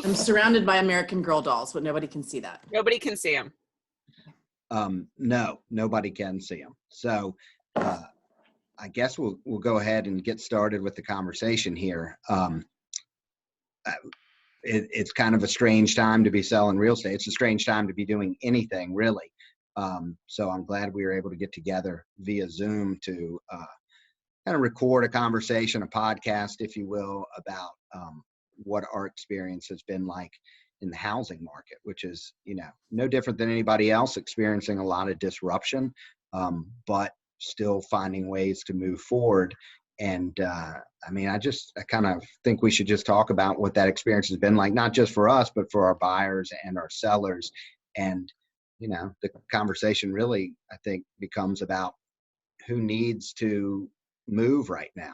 I'm surrounded by American Girl dolls, but nobody can see that. Nobody can see them. No, nobody can see them. So I guess we'll go ahead and get started with the conversation here. It's kind of a strange time to be selling real estate. It's a strange time to be doing anything, really. So I'm glad we were able to get together via Zoom to kind of record a conversation, a podcast, if you will, about what our experience has been like in the housing market, which is, no different than anybody else, experiencing a lot of disruption, but still finding ways to move forward. And I kind of think we should just talk about what that experience has been like, not just for us, but for our buyers and our sellers. And, the conversation really, I think, becomes about who needs to move right now.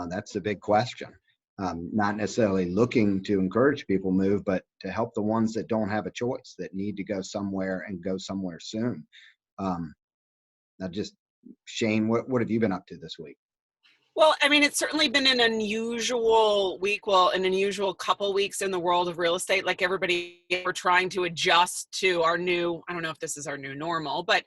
That's the big question. Not necessarily looking to encourage people to move, but to help the ones that don't have a choice, that need to go somewhere and go somewhere soon. Shane, what have you been up to this week? Well, it's certainly been an unusual week, an unusual couple weeks in the world of real estate. Like everybody, we're trying to adjust to our new, I don't know if this is our new normal, but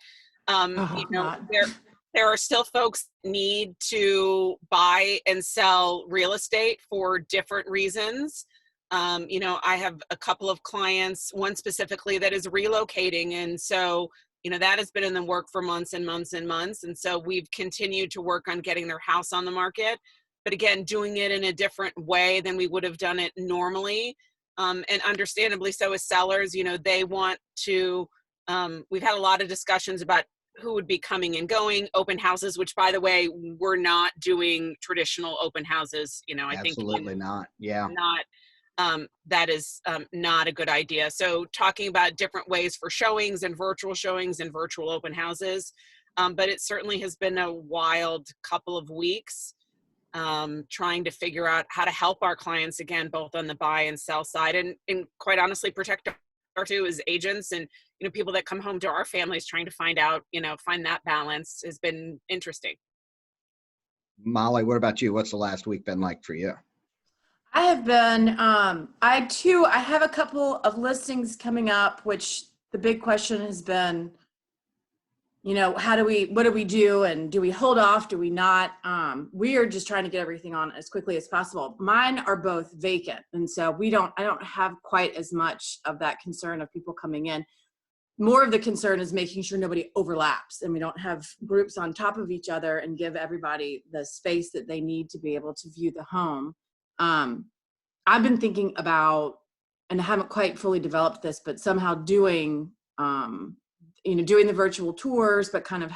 there are still folks that need to buy and sell real estate for different reasons. I have a couple of clients, one specifically that is relocating. And so that has been in the work for months and months and months. And so we've continued to work on getting their house on the market, but again, doing it in a different way than we would have done it normally. And understandably so as sellers, they want to, we've had a lot of discussions about who would be coming and going, open houses, which by the way, we're not doing traditional open houses. I think absolutely not. Yeah. That is not a good idea. So talking about different ways for showings and virtual open houses. But it certainly has been a wild couple of weeks trying to figure out how to help our clients, again, both on the buy and sell side, and quite honestly, protect our two as agents and, people that come home to our families, trying to find that balance has been interesting. Mollie, what about you? What's the last week been like for you? I have been, I have a couple of listings coming up, which the big question has been, what do we do? And do we hold off? Do we not? We are just trying to get everything on as quickly as possible. Mine are both vacant. And so I don't have quite as much of that concern of people coming in. More of the concern is making sure nobody overlaps and we don't have groups on top of each other and give everybody the space that they need to be able to view the home. I've been thinking about, and I haven't quite fully developed this, but somehow doing the virtual tours, but kind of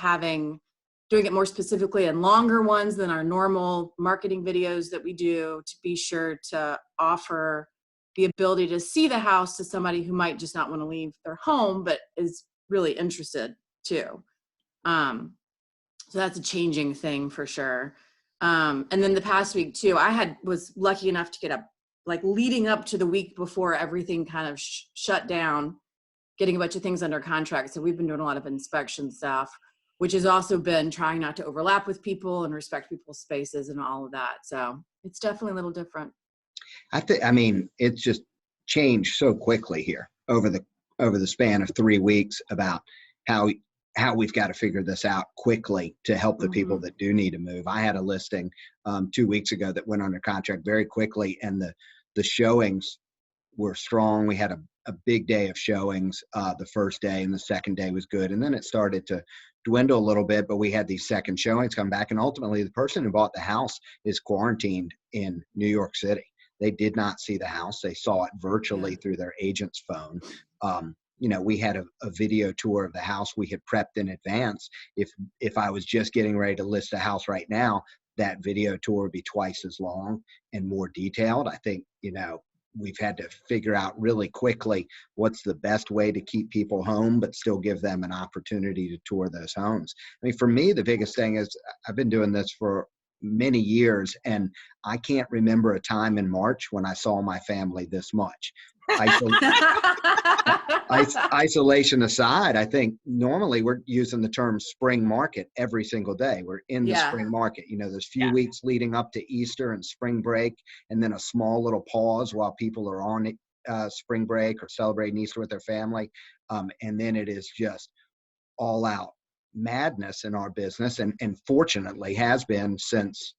doing it more specifically and longer ones than our normal marketing videos that we do, to be sure to offer the ability to see the house to somebody who might just not want to leave their home, but is really interested too. So that's a changing thing for sure. And then the past week too, was lucky enough to get leading up to the week before everything kind of shut down, getting a bunch of things under contract. So we've been doing a lot of inspection stuff, which has also been trying not to overlap with people and respect people's spaces and all of that. So it's definitely a little different. It's just changed so quickly here over the span of 3 weeks about how we've got to figure this out quickly to help the people that do need to move. I had a listing 2 weeks ago that went under contract very quickly, and the showings were strong. We had a big day of showings the first day, and the second day was good. And then it started to dwindle a little bit, but we had these second showings come back. And ultimately, the person who bought the house is quarantined in New York City. They did not see the house. They saw it virtually through their agent's phone. We had a video tour of the house we had prepped in advance. If I was just getting ready to list a house right now, that video tour would be twice as long and more detailed. I think, we've had to figure out really quickly what's the best way to keep people home, but still give them an opportunity to tour those homes. For me, the biggest thing is I've been doing this for many years, and I can't remember a time in March when I saw my family this much. Isolation aside, I think normally we're using the term spring market every single day. We're in the spring market. Those few weeks leading up to Easter and spring break, and then a small little pause while people are on spring break or celebrating Easter with their family. And then it is just all out madness in our business, and fortunately has been since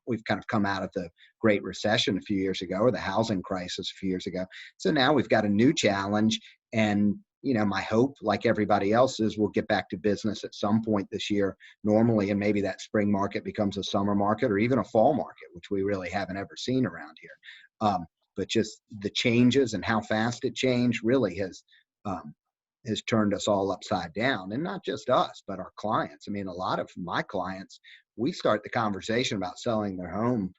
we've kind of come out of the Great Recession a few years ago, or the housing crisis a few years ago. So now we've got a new challenge, and my hope, like everybody else, is we'll get back to business at some point this year normally, and maybe that spring market becomes a summer market or even a fall market, which we really haven't ever seen around here. But just the changes and how fast it changed really has turned us all upside down, and not just us, but our clients. I mean, a lot of my clients, we start the conversation about selling their home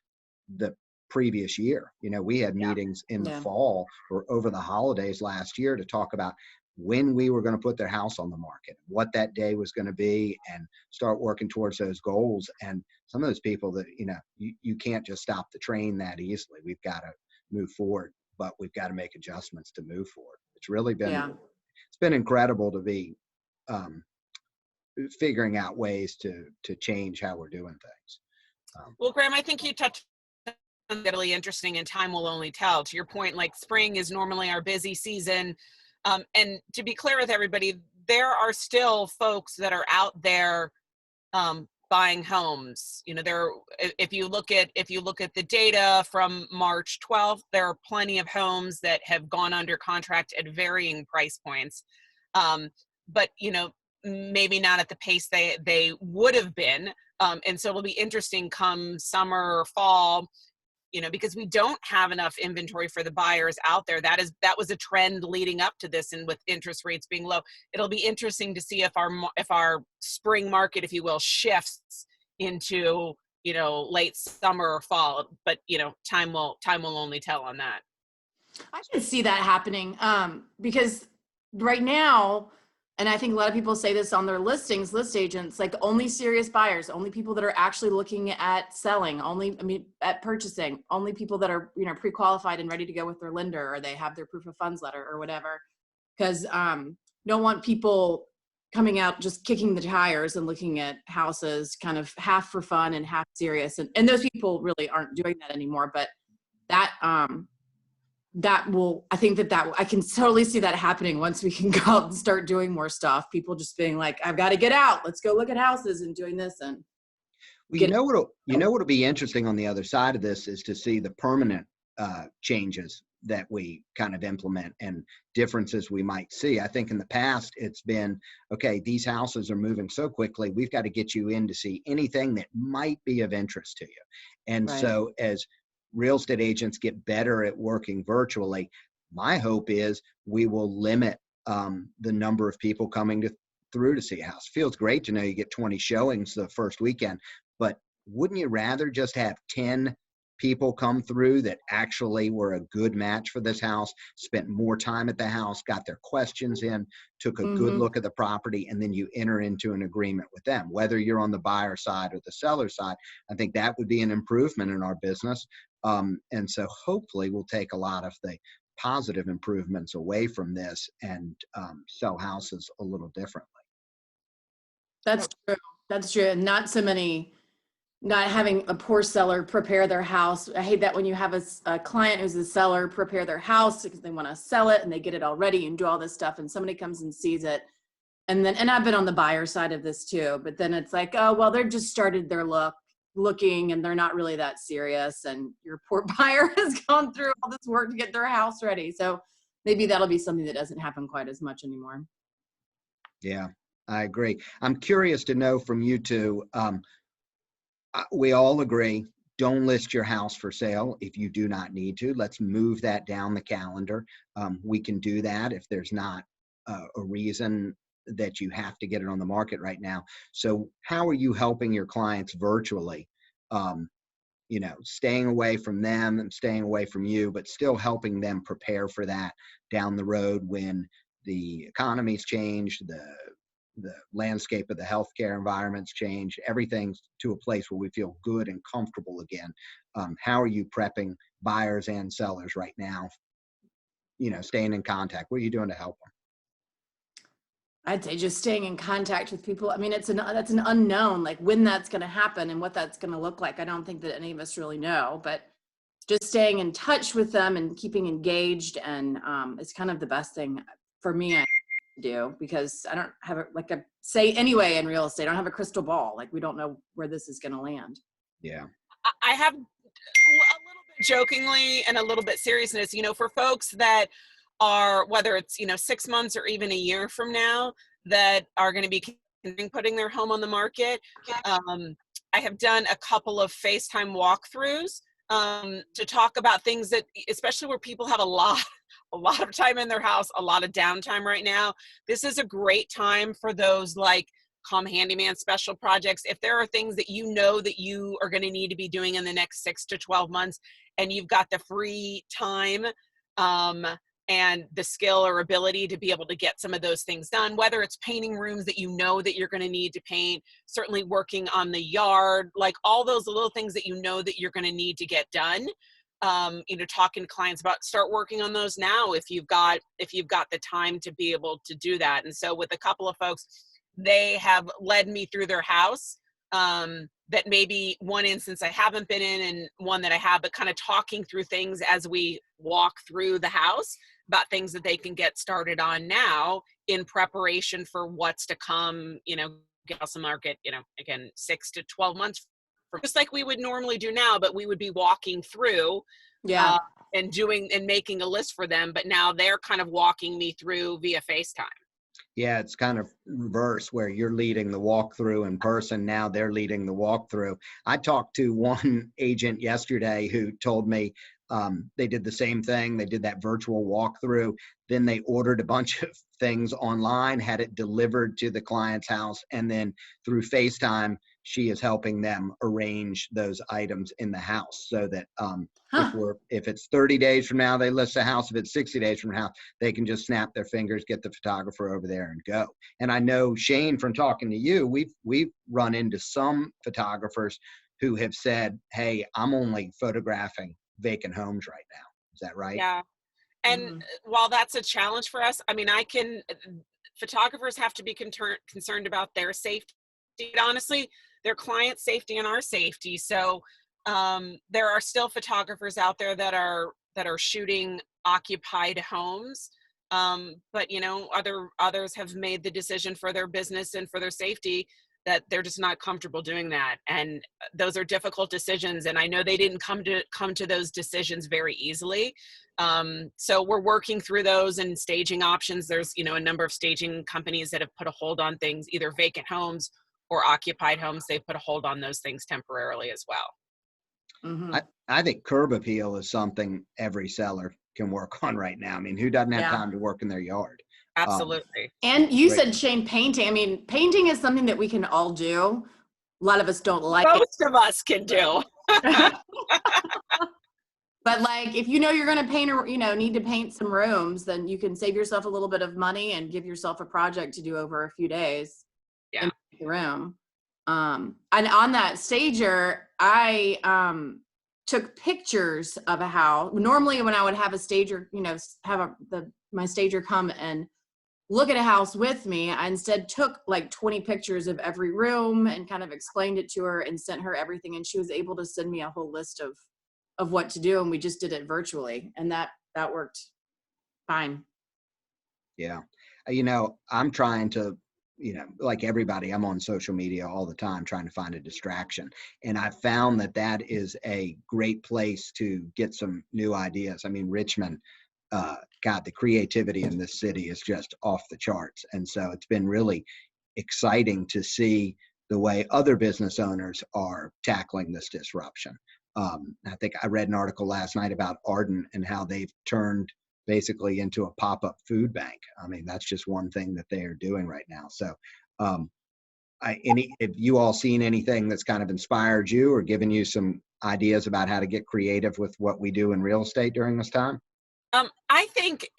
the previous year. We had meetings in the fall or over the holidays last year to talk about when we were going to put their house on the market, what that day was going to be, and start working towards those goals. And some of those people that, you can't just stop the train that easily. We've got to move forward, but we've got to make adjustments to move forward. It's really been, it's been incredible to be figuring out ways to change how we're doing things. Well, Graham, I think you touched on something really interesting, and time will only tell. To your point, like spring is normally our busy season. And to be clear with everybody, there are still folks that are out there buying homes. If you look at the data from March 12th, there are plenty of homes that have gone under contract at varying price points. But maybe not at the pace they would have been. And so it'll be interesting come summer or fall, because we don't have enough inventory for the buyers out there. That was a trend leading up to this, and with interest rates being low, it'll be interesting to see if our spring market, if you will, shifts into late summer or fall. But time will only tell on that. I can see that happening because right now, and I think a lot of people say this on their listings, list agents, like only serious buyers, only people that are actually looking at selling, at purchasing, only people that are, pre-qualified and ready to go with their lender, or they have their proof of funds letter or whatever. Because don't want people coming out just kicking the tires and looking at houses kind of half for fun and half serious. And those people really aren't doing that anymore. But that, I think that I can totally see that happening once we can go out and start doing more stuff. People just being like, I've got to get out. Let's go look at houses and doing this. And what'll be interesting on the other side of this is to see the permanent changes that we kind of implement and differences we might see. I think in the past it's been, okay, these houses are moving so quickly, we've got to get you in to see anything that might be of interest to you. And so as real estate agents get better at working virtually, my hope is we will limit the number of people coming through to see a house. Feels great to know you get 20 showings the first weekend, but wouldn't you rather just have 10 people come through that actually were a good match for this house, spent more time at the house, got their questions in, took a good look at the property, and then you enter into an agreement with them, whether you're on the buyer side or the seller side? I think that would be an improvement in our business. And so hopefully we'll take a lot of the positive improvements away from this and sell houses a little differently. That's true. That's true. And not having a poor seller prepare their house. I hate that when you have a client who's a seller prepare their house because they want to sell it and they get it all ready and do all this stuff, and somebody comes and sees it. And I've been on the buyer side of this too, but then it's like, oh, well, they're just started their looking and they're not really that serious. And your poor buyer has gone through all this work to get their house ready. So maybe that'll be something that doesn't happen quite as much anymore. Yeah, I agree. I'm curious to know from you two, we all agree, don't list your house for sale if you do not need to. Let's move that down the calendar. We can do that if there's not a reason that you have to get it on the market right now. So how are you helping your clients virtually? Staying away from them and staying away from you, but still helping them prepare for that down the road when the economy's changed, the landscape of the healthcare environment's changed, everything's to a place where we feel good and comfortable again. How are you prepping buyers and sellers right now? Staying in contact. What are you doing to help them? I'd say just staying in contact with people. I mean, that's an unknown, like when that's going to happen and what that's going to look like. I don't think that any of us really know, but just staying in touch with them and keeping engaged. And it's kind of the best thing for me I do, because I don't have like I say anyway in real estate, I don't have a crystal ball. Like, we don't know where this is going to land. Yeah. I have a little bit jokingly and a little bit seriousness, for folks that are, whether it's, 6 months or even a year from now, that are going to be putting their home on the market. I have done a couple of FaceTime walkthroughs to talk about things that, especially where people have a lot of time in their house, a lot of downtime right now. This is a great time for those like Come Handyman special projects. If there are things that that you are going to need to be doing in the next 6 to 12 months, and you've got the free time and the skill or ability to be able to get some of those things done, whether it's painting rooms that that you're going to need to paint, certainly working on the yard, like all those little things that that you're going to need to get done. Talking to clients about, start working on those now if you've got the time to be able to do that. And so with a couple of folks, they have led me through their house, that maybe one instance I haven't been in and one that I have, but kind of talking through things as we walk through the house about things that they can get started on now in preparation for what's to come, get us a market, again, 6 to 12 months, just like we would normally do now, but we would be walking through and making a list for them. But now they're kind of walking me through via FaceTime. Yeah, it's kind of reverse, where you're leading the walkthrough in person. Now they're leading the walkthrough. I talked to one agent yesterday who told me they did the same thing. They did that virtual walkthrough. Then they ordered a bunch of things online, had it delivered to the client's house, and then through FaceTime, she is helping them arrange those items in the house so that if it's 30 days from now, they list the house. If it's 60 days from now, they can just snap their fingers, get the photographer over there and go. And I know, Shane, from talking to you, we've run into some photographers who have said, hey, I'm only photographing vacant homes right now. Is that right? Yeah. And while that's a challenge for us, I mean, photographers have to be concerned about their safety, honestly, their client safety and our safety. So there are still photographers out there that are shooting occupied homes. But others have made the decision for their business and for their safety that they're just not comfortable doing that. And those are difficult decisions. And I know they didn't come to those decisions very easily. So we're working through those and staging options. There's, a number of staging companies that have put a hold on things, either vacant homes or occupied homes. They've put a hold on those things temporarily as well. Mm-hmm. I think curb appeal is something every seller can work on right now. I mean, who doesn't have time to work in their yard? Absolutely. And you said, Shane, painting. I mean, painting is something that we can all do. A lot of us don't like it. Most of us can do. But like, if you're going to paint or, need to paint some rooms, then you can save yourself a little bit of money and give yourself a project to do over a few days. Yeah. In the room. And on that stager, I took pictures of a house. Normally when I would have a stager, my stager come and look at a house with me, I instead took like 20 pictures of every room and kind of explained it to her and sent her everything. And she was able to send me a whole list of what to do. And we just did it virtually. And that worked fine. Yeah. I'm trying to, like everybody, I'm on social media all the time trying to find a distraction. And I found that is a great place to get some new ideas. I mean, Richmond, God, the creativity in this city is just off the charts. And so it's been really exciting to see the way other business owners are tackling this disruption. I think I read an article last night about Arden and how they've turned basically into a pop-up food bank. I mean, that's just one thing that they are doing right now. So if you all seen anything that's kind of inspired you or given you some ideas about how to get creative with what we do in real estate during this time? I think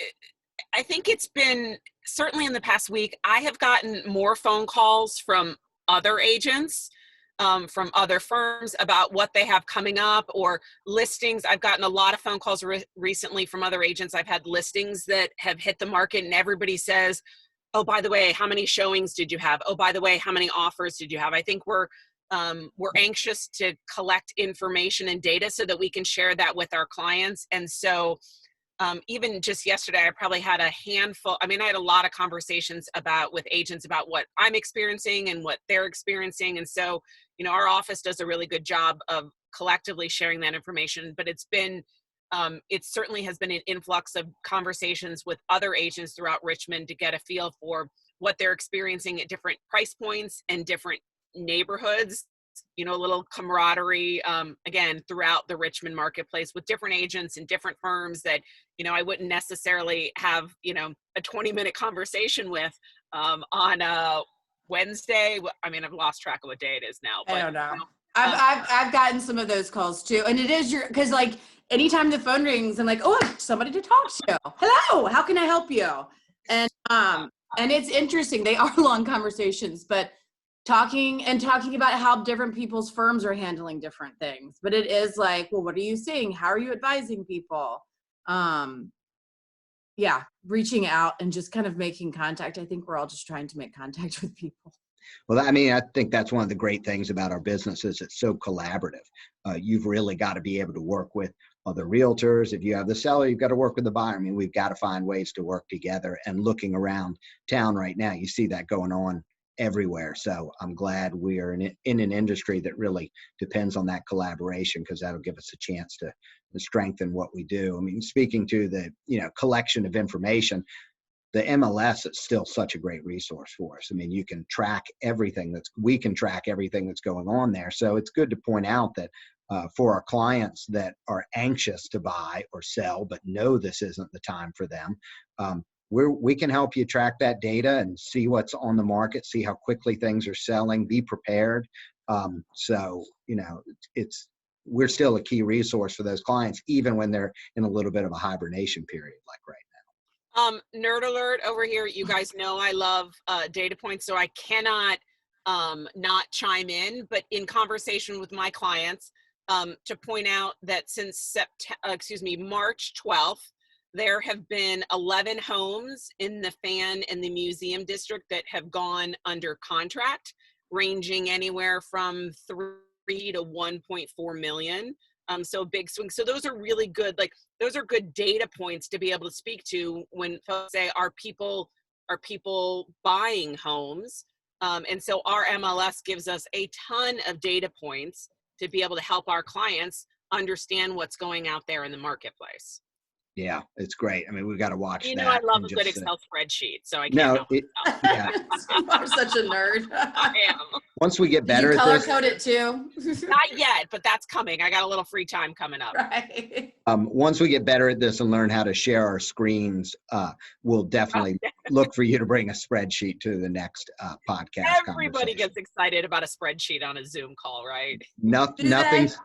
it's been, certainly in the past week, I have gotten more phone calls from other agents, from other firms about what they have coming up or listings. I've gotten a lot of phone calls recently from other agents. I've had listings that have hit the market and everybody says, oh, by the way, how many showings did you have? Oh, by the way, how many offers did you have? I think we're we're anxious to collect information and data so that we can share that with our clients. And so even just yesterday, I probably had a handful. I mean, I had a lot of conversations with agents about what I'm experiencing and what they're experiencing. And so, our office does a really good job of collectively sharing that information, but it certainly has been an influx of conversations with other agents throughout Richmond to get a feel for what they're experiencing at different price points and different neighborhoods, a little camaraderie, again, throughout the Richmond marketplace with different agents and different firms that, I wouldn't necessarily have, a 20-minute conversation with on a Wednesday. I mean, I've lost track of what day it is now. But, I don't know. I've gotten some of those calls too. And it is because like anytime the phone rings, I'm like, oh, I have somebody to talk to. Hello, how can I help you? And it's interesting. They are long conversations, but talking about how different people's firms are handling different things. But it is like, well, what are you seeing? How are you advising people? Yeah, reaching out and just kind of making contact. I think we're all just trying to make contact with people. Well, I mean, I think that's one of the great things about our business is it's so collaborative. You've really got to be able to work with other realtors. If you have the seller, you've got to work with the buyer. I mean, we've got to find ways to work together. And looking around town right now, you see that going on everywhere. So I'm glad we are in an industry that really depends on that collaboration, because that'll give us a chance to strengthen what we do. I mean, speaking to the collection of information, the MLS is still such a great resource for us. I mean, we can track everything that's going on there. So it's good to point out that for our clients that are anxious to buy or sell, but know this isn't the time for them, we can help you track that data and see what's on the market, see how quickly things are selling, be prepared. We're still a key resource for those clients, even when they're in a little bit of a hibernation period like right now. Nerd alert over here. You guys know I love data points, so I cannot not chime in, but in conversation with my clients, to point out that since March 12th, there have been 11 homes in the Fan and the Museum District that have gone under contract, ranging anywhere from 3 to 1.4 million. So big swing. So those are really good. Like, those are good data points to be able to speak to when folks say, are people buying homes? And so our MLS gives us a ton of data points to be able to help our clients understand what's going out there in the marketplace. Yeah, it's great. I mean, we've got to watch that. I love a good Excel spreadsheet, so I can't help myself. Yeah. I'm such a nerd. I am. Once we get better you at color this, code it too? Not yet, but that's coming. I got a little free time coming up. Right. once we get better at this and learn how to share our screens, we'll definitely look for you to bring a spreadsheet to the next podcast. Everybody gets excited about a spreadsheet on a Zoom call, right? Nothing's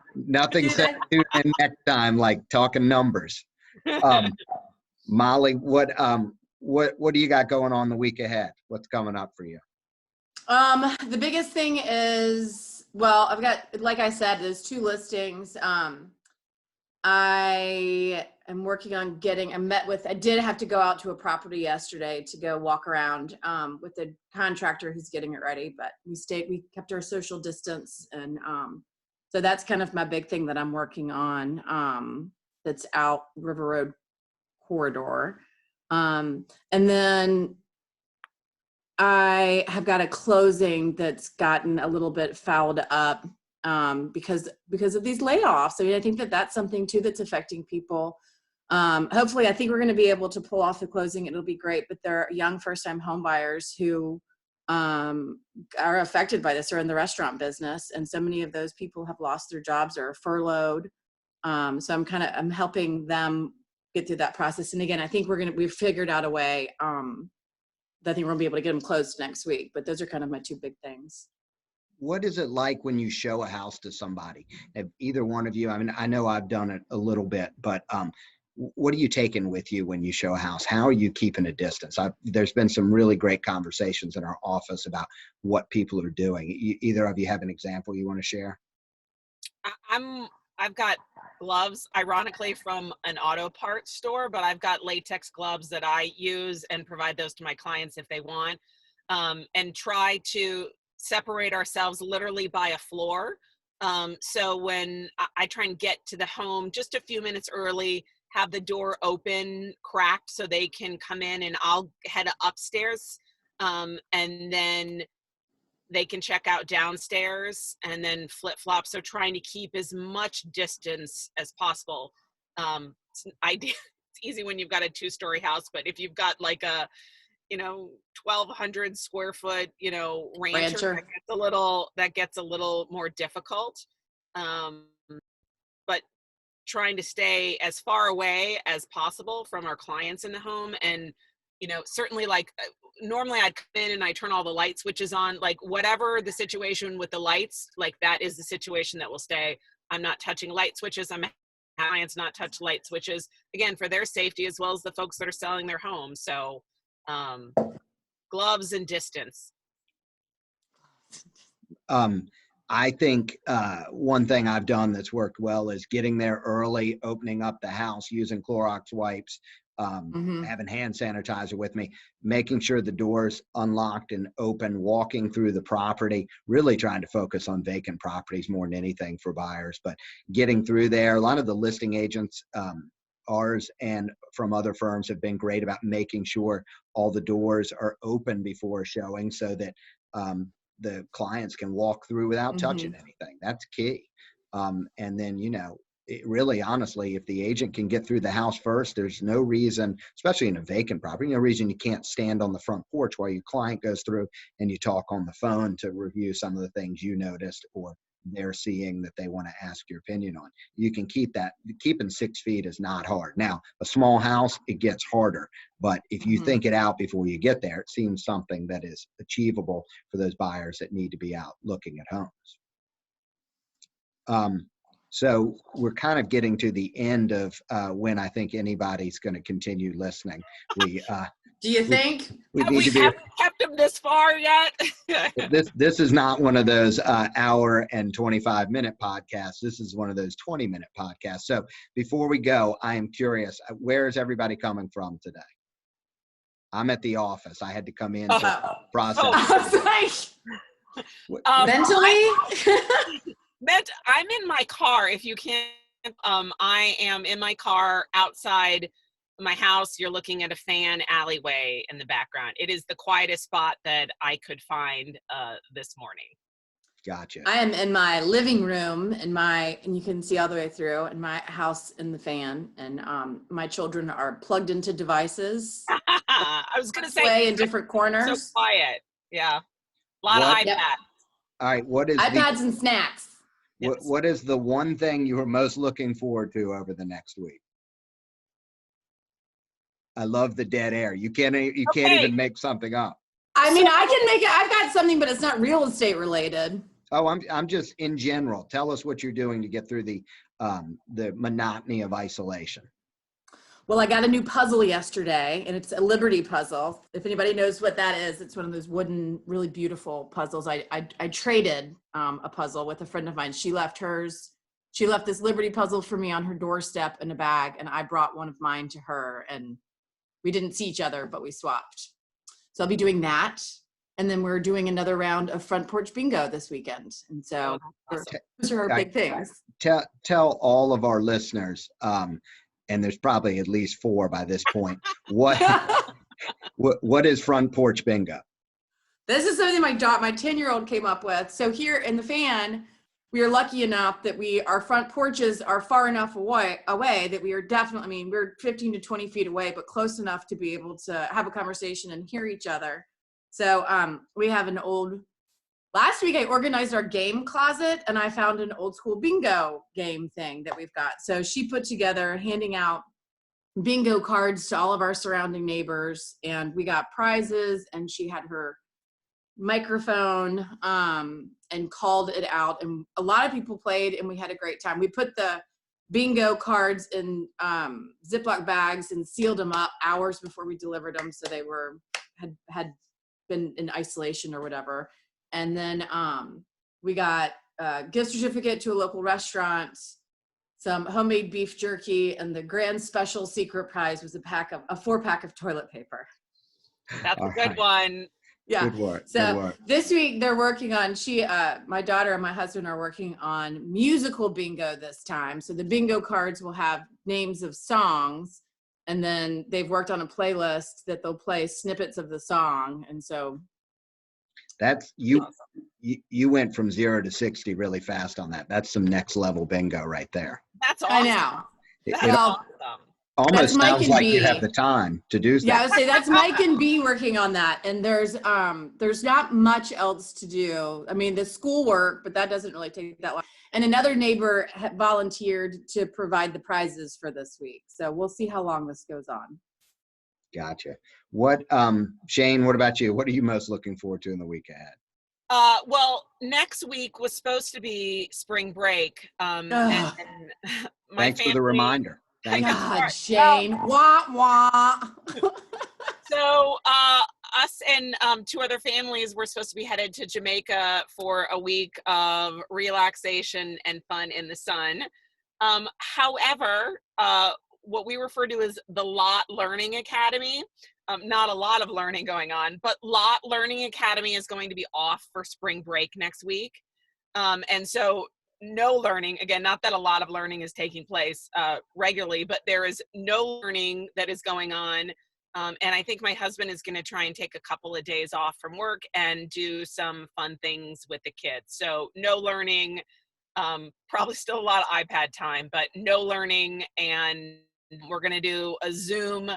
said to the next time like talking numbers. Mollie, what do you got going on the week ahead? What's coming up for you? The biggest thing is, well, I've got, like I said, there's 2 listings. I am working on I did have to go out to a property yesterday to go walk around with the contractor who's getting it ready, but we kept our social distance. And so that's kind of my big thing that I'm working on. That's out River Road corridor. And then I have got a closing that's gotten a little bit fouled up because of these layoffs. I mean, I think that's something too that's affecting people. Hopefully, I think we're going to be able to pull off the closing. It'll be great, but there are young first-time home buyers who are affected by this or in the restaurant business. And so many of those people have lost their jobs or are furloughed. So I'm helping them get through that process. And again, I think we've figured out a way that I think we're gonna be able to get them closed next week, but those are kind of my 2 big things. What is it like when you show a house to somebody? Have either one of you, I mean, I know I've done it a little bit, but what are you taking with you when you show a house? How are you keeping a distance? There's been some really great conversations in our office about what people are doing. Either of you have an example you want to share? I've got gloves, ironically, from an auto parts store, but I've got latex gloves that I use and provide those to my clients if they want, and try to separate ourselves literally by a floor. So when I try and get to the home just a few minutes early, have the door open, cracked, so they can come in, and I'll head upstairs, and then they can check out downstairs and then flip flop. So trying to keep as much distance as possible. It's easy when you've got a 2-story house, but if you've got like a, 1,200 square foot, rancher, that gets a little more difficult. But trying to stay as far away as possible from our clients in the home. And, certainly like normally I'd come in and I turn all the light switches on, like whatever the situation with the lights, like that is the situation that will stay. I'm not touching light switches. I'm clients not touch light switches, again, for their safety, as well as the folks that are selling their homes. So gloves and distance. I think one thing I've done that's worked well is getting there early, opening up the house, using Clorox wipes, having hand sanitizer with me, making sure the door's unlocked and open, walking through the property, really trying to focus on vacant properties more than anything for buyers, but getting through there. A lot of the listing agents, ours and from other firms, have been great about making sure all the doors are open before showing so that the clients can walk through without touching anything. That's key. And then, really, honestly, if the agent can get through the house first, there's no reason, especially in a vacant property, no reason you can't stand on the front porch while your client goes through and you talk on the phone to review some of the things you noticed or they're seeing that they want to ask your opinion on. You can keep that. Keeping 6 feet is not hard. Now, a small house, it gets harder, but if you think it out before you get there, it seems something that is achievable for those buyers that need to be out looking at homes. So we're kind of getting to the end of when I think anybody's going to continue listening. Do you think? Have we kept them this far yet? This is not one of those hour and 25-minute podcasts. This is one of those 20-minute podcasts. So before we go, I am curious, where is everybody coming from today? I'm at the office. I had to come in to process. Mentally? I'm in my car. If you can't, I am in my car outside my house. You're looking at a fan alleyway in the background. It is the quietest spot that I could find this morning. Gotcha. I am in my living room and you can see all the way through, in my house in the fan, and my children are plugged into devices. I was going to say in different corners. So quiet. Yeah. A lot of iPads. Yep. All right. What is iPads and snacks. What is the one thing you are most looking forward to over the next week? I love the dead air. You can't even make something up. I mean, I can make it. I've got something, but it's not real estate related. Oh, I'm just in general. Tell us what you're doing to get through the monotony of isolation. Well, I got a new puzzle yesterday, and it's a Liberty puzzle. If anybody knows what that is, it's one of those wooden, really beautiful puzzles. I traded a puzzle with a friend of mine. She left hers. She left this Liberty puzzle for me on her doorstep in a bag, and I brought one of mine to her, and we didn't see each other, but we swapped. So I'll be doing that. And then we're doing another round of front porch bingo this weekend. And so those are our big things. Tell all of our listeners, and there's probably at least 4 by this point, what is front porch bingo? This is something my 10-year-old came up with. So here in the fan, we are lucky enough that our front porches are far enough away that we are definitely, I mean, we're 15 to 20 feet away, but close enough to be able to have a conversation and hear each other. So we have last week I organized our game closet, and I found an old school bingo game thing that we've got. So she put together handing out bingo cards to all of our surrounding neighbors, and we got prizes, and she had her microphone and called it out, and a lot of people played, and we had a great time. We put the bingo cards in Ziploc bags and sealed them up hours before we delivered them, so they had been in isolation or whatever. And then we got a gift certificate to a local restaurant, some homemade beef jerky, and the grand special secret prize was a 4-pack of toilet paper. That's a good one. Yeah. Good work. So Good work. this week they're working on, my daughter and my husband are working on musical bingo this time. So the bingo cards will have names of songs, and then they've worked on a playlist that they'll play snippets of the song. And so That's you went from 0 to 60 really fast on that. That's some next level bingo right there. That's awesome. I know. That's It Well, awesome. almost that's Mike sounds and like you B. have the time to do Yeah, I stuff. would say that's Mike and B working on that. And there's not much else to do. I mean, the schoolwork, but that doesn't really take that long. And another neighbor volunteered to provide the prizes for this week. So we'll see how long this goes on. Gotcha. What, Shane, what about you? What are you most looking forward to in the week ahead? Well, next week was supposed to be spring break. And Ugh. my Thanks family, for the reminder. Thank you. God, Shane. Wah, wah. So us and 2 other families were supposed to be headed to Jamaica for a week of relaxation and fun in the sun. However, what we refer to as the Lot Learning Academy, not a lot of learning going on, but Lot Learning Academy is going to be off for spring break next week. And so no learning, again, not that a lot of learning is taking place regularly, but there is no learning that is going on. And I think my husband is going to try and take a couple of days off from work and do some fun things with the kids. So no learning, probably still a lot of iPad time, but no learning. And we're going to do a Zoom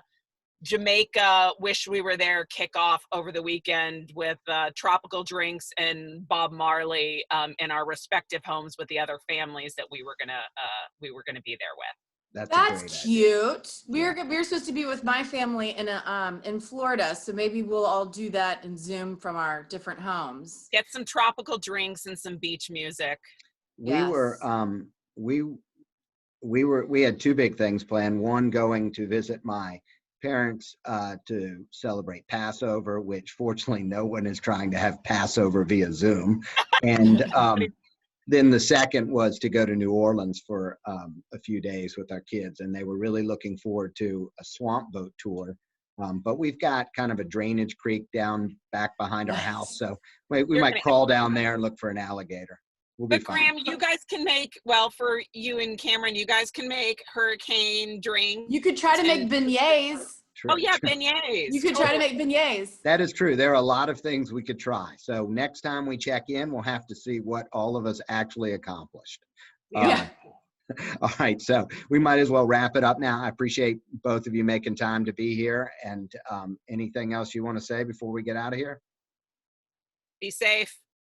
Jamaica Wish We Were There kickoff over the weekend with tropical drinks and Bob Marley in our respective homes with the other families that we were gonna be there with. That's cute. We're supposed to be with my family in Florida, so maybe we'll all do that in Zoom from our different homes. Get some tropical drinks and some beach music. We were, we had 2 big things planned. One, going to visit my parents to celebrate Passover, which fortunately no one is trying to have Passover via Zoom. And then the second was to go to New Orleans for a few days with our kids, and they were really looking forward to a swamp boat tour. But we've got kind of a drainage creek down back behind our house, so we might crawl down there and look for an alligator. We'll be fine. Graham, you guys can make, well, for you and Cameron, you guys can make hurricane drinks. You could try to make beignets. Oh yeah, beignets. You could try to make beignets. That is true. There are a lot of things we could try. So next time we check in, we'll have to see what all of us actually accomplished. Yeah. All right. So we might as well wrap it up now. I appreciate both of you making time to be here. And anything else you want to say before we get out of here? Be safe.